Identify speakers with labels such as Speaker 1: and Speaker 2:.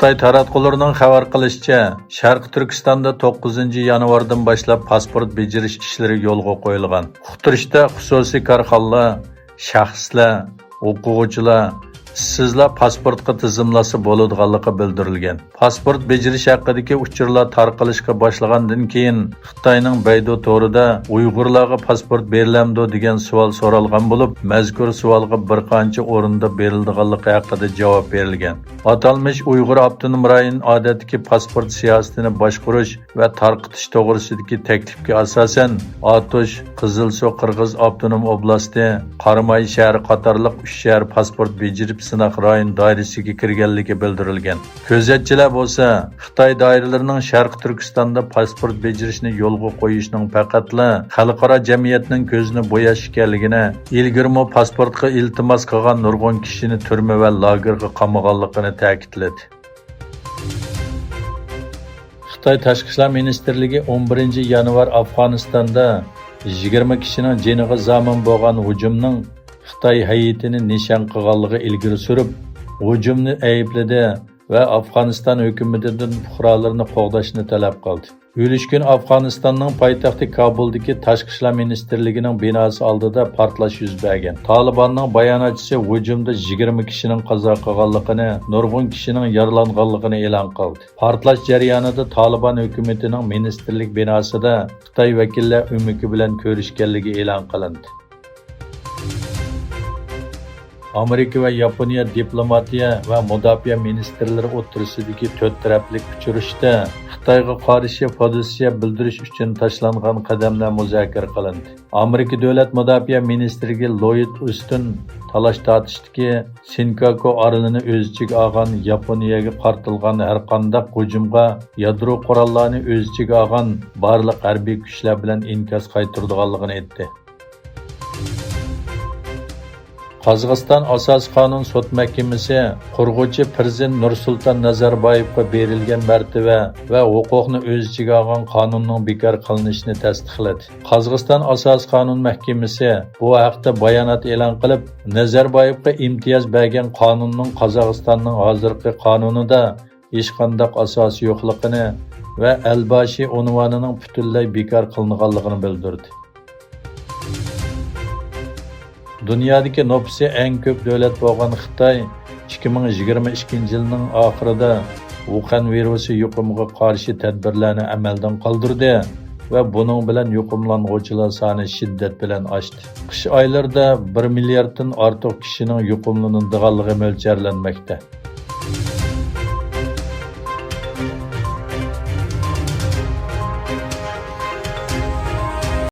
Speaker 1: Xitoy taratqullarining xabar qilishicha, Sharq Turkistonda 9 yanvardan boshlab pasport bejirish ishlari yo'lga qo'yilgan. Uqtirishda xususiy korxonalar, shaxslar, o'quvchilar, ishsizlar pasportga tizimlasa bo'ladiganligi bildirilgan. Pasport bejirish haqidagi uchurlar tarqalishga boshlagandan keyin Xitoyning Baidu to'rida Uyg'urlarga pasport berilamdi degan savol so'ralgan bo'lib, mazkur savolga bir qancha o'rinda berilganligi haqida javob berilgan. Atalmish Uyg'ur avtonom rayon odatdagi pasport siyosatini boshqarish va tarqitish to'g'risidagi taklifga asosan Atosh, Qizilsuv Qirg'iz avtonom oblasti, Qarmay shahri qatorliq 3 shahar pasport bejirib sınaq rayon doirasiga kirganligi bildirilgan. Ko'zatchilar bo'lsa, Xitoy doiralarining Sharq Turkistonda pasport bejirishni yo'lga qo'yishning faqatla xalqaro jamiyatning ko'zini bo'yash ekanligini, ilgirmo pasportga iltimos qilgan nurg'un kishini turma va lagerga qamaganligini ta'kidladi. Xitoy Tashqi ishlar ministrligi 11 yanvar Afg'onistonda 20 kishining joniga zomin bo'lgan hujumning Xitoy hayitini nishon qilganligi ilgari surib, hujumni aybladi va Afg'oniston hukumatidan fuqarolarni qo'g'dashni talab qildi. O'lishgan Afg'onistonning poytaxti Kabuldagi Tashqi ishlar ministrligining binosi oldida portlash yuz bergan. Talibanning bayonotchisi hujumda 20 kishining qazo qilganligini, nurg'un kishining yaralanganligini e'lon qildi. Portlash jarayonida Taliban hukumatining ministrlik binosida Xitoy vakillar umiki bilan ko'rishganligi e'lon qilindi. Amerika va Yaponiya diplomatiya va mudofaa ministrlari o'rtasidagi 4 taraflik uchrashuvda Xitoyga qarshi pozitsiya bildirish uchun tashlangan qadamlar muzokara qilindi. Amerika davlat mudofaa ministri Lloyd Austin talash tortishdagi Senkaku orolini o'z ichiga olgan Yaponiyaga qartilgan har qanday hujumga yadro qurollarini o'z ichiga olgan barliq harbiy kuchlar bilan inkos qaytaradiganligini aytdi. Qozog'iston Asos qonun sud mahkamasi qurg'uvchi prezident Nursulton Nazarboyevga berilgan martaba va huquqni o'z ichiga olgan qonunning bekor qilinishini tasdiqladi. Qozog'iston Asos qonun mahkamasi bu haqda bayonot e'lon qilib, Nazarboyevga imtiyoz bergan qonunning Qozog'istonning hozirgi qonunida hech qanday asos yo'qligini va Albashi unvonining butunlay bekor qilinganligini bildirdi. Dunyodagi nüfusi eng ko'p davlat bo'lgan Xitoy 2022 yilning oxirida Wuhan virusi yuqumiga qarshi tadbirlarni amaldan qoldirdi va buning bilan yuqumlanuvchilar soni shiddat bilan oshdi. Qish oylarida 1 milliarddan ortiq kishining yuqumlanadiganligi mo'ljallanmoqda.